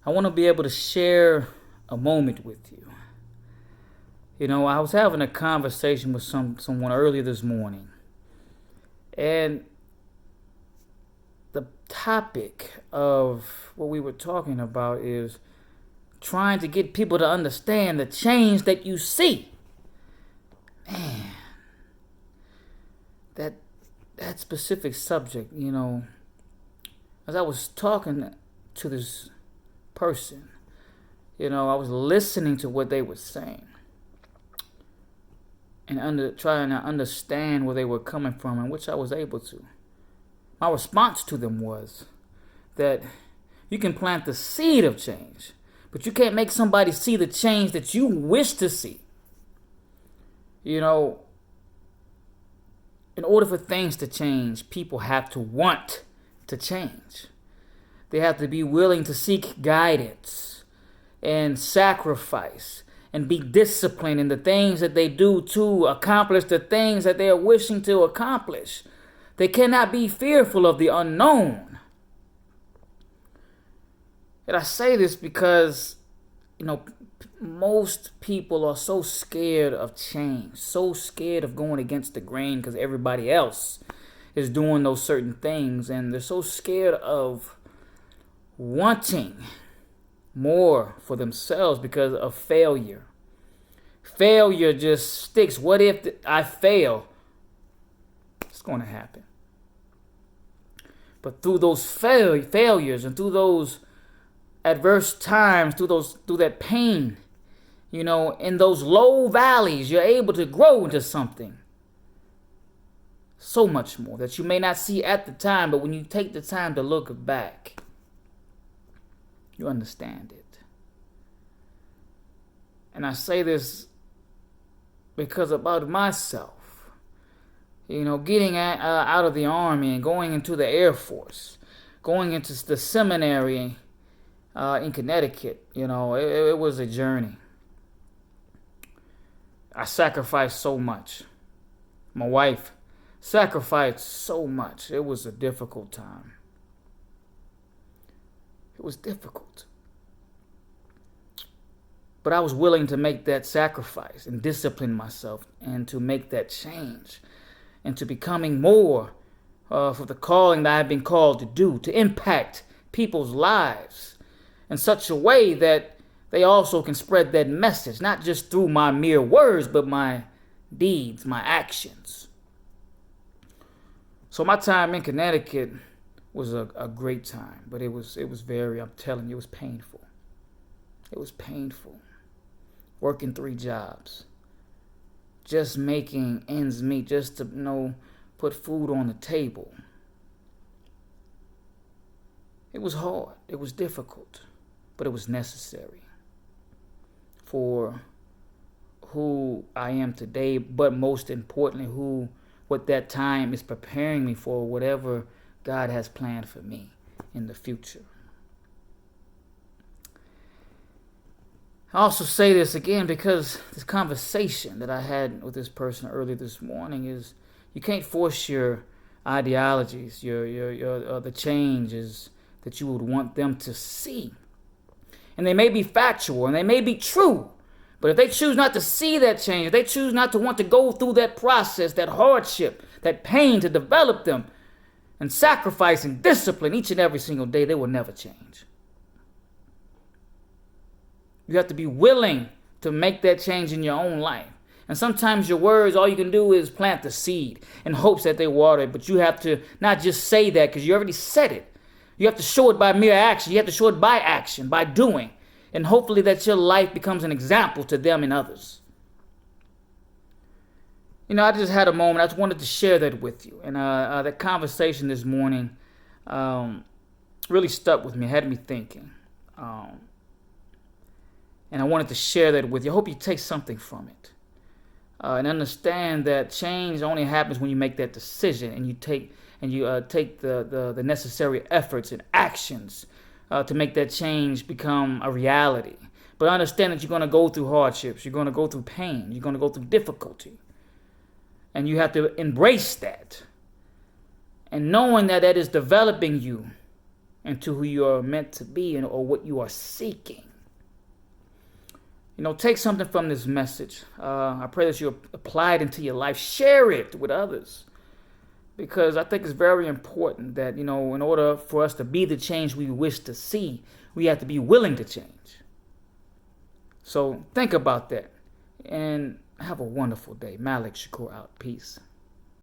I want to be able to share a moment with you. I was having a conversation with someone earlier this morning, and the topic of what we were talking about is trying to get people to understand the change that you see. Man, that specific subject, as I was talking to this person, I was listening to what they were saying and trying to understand where they were coming from, and which I was able to. My response to them was that you can plant the seed of change, but you can't make somebody see the change that you wish to see. In order for things to change, people have to want to change. They have to be willing to seek guidance and sacrifice and be disciplined in the things that they do to accomplish the things that they are wishing to accomplish. They cannot be fearful of the unknown. And I say this because, most people are so scared of change, so scared of going against the grain because everybody else is doing those certain things, and they're so scared of wanting more for themselves because of failure. Failure just sticks. What if I fail? It's going to happen. But through those failures and through those adverse times, through that pain, in those low valleys, you're able to grow into something so much more that you may not see at the time, but when you take the time to look back, you understand it. And I say this because about myself, getting out of the Army and going into the Air Force, going into the seminary in Connecticut, it was a journey. I sacrificed so much. My wife sacrificed so much. It was a difficult time. It was difficult. But I was willing to make that sacrifice and discipline myself and to make that change and to becoming more for the calling that I've been called to do, to impact people's lives in such a way that they also can spread that message, not just through my mere words, but my deeds, my actions. So my time in Connecticut was a great time, but it was very, I'm telling you, it was painful. It was painful. Working 3 jobs, just making ends meet, just to put food on the table. It was hard. It was difficult, but it was necessary for who I am today, but most importantly, what that time is preparing me for, whatever God has planned for me in the future. I also say this again because this conversation that I had with this person earlier this morning is you can't force your ideologies, your the changes that you would want them to see. And they may be factual and they may be true, but if they choose not to see that change, if they choose not to want to go through that process, that hardship, that pain to develop them and sacrifice and discipline each and every single day, they will never change. You have to be willing to make that change in your own life. And sometimes your words, all you can do is plant the seed in hopes that they water it. But you have to not just say that because you already said it. You have to show it by mere action. You have to show it by action, by doing. And hopefully that your life becomes an example to them and others. I just had a moment. I just wanted to share that with you. And that conversation this morning really stuck with me, had me thinking. And I wanted to share that with you. I hope you take something from it. And understand that change only happens when you make that decision and you take the necessary efforts and actions to make that change become a reality. But understand that you're going to go through hardships. You're going to go through pain. You're going to go through difficulty. And you have to embrace that. And knowing that is developing you into who you are meant to be and or what you are seeking. Take something from this message. I pray that you apply it into your life. Share it with others. Because I think it's very important that, in order for us to be the change we wish to see, we have to be willing to change. So think about that. And have a wonderful day. Malik Shakur out. Peace.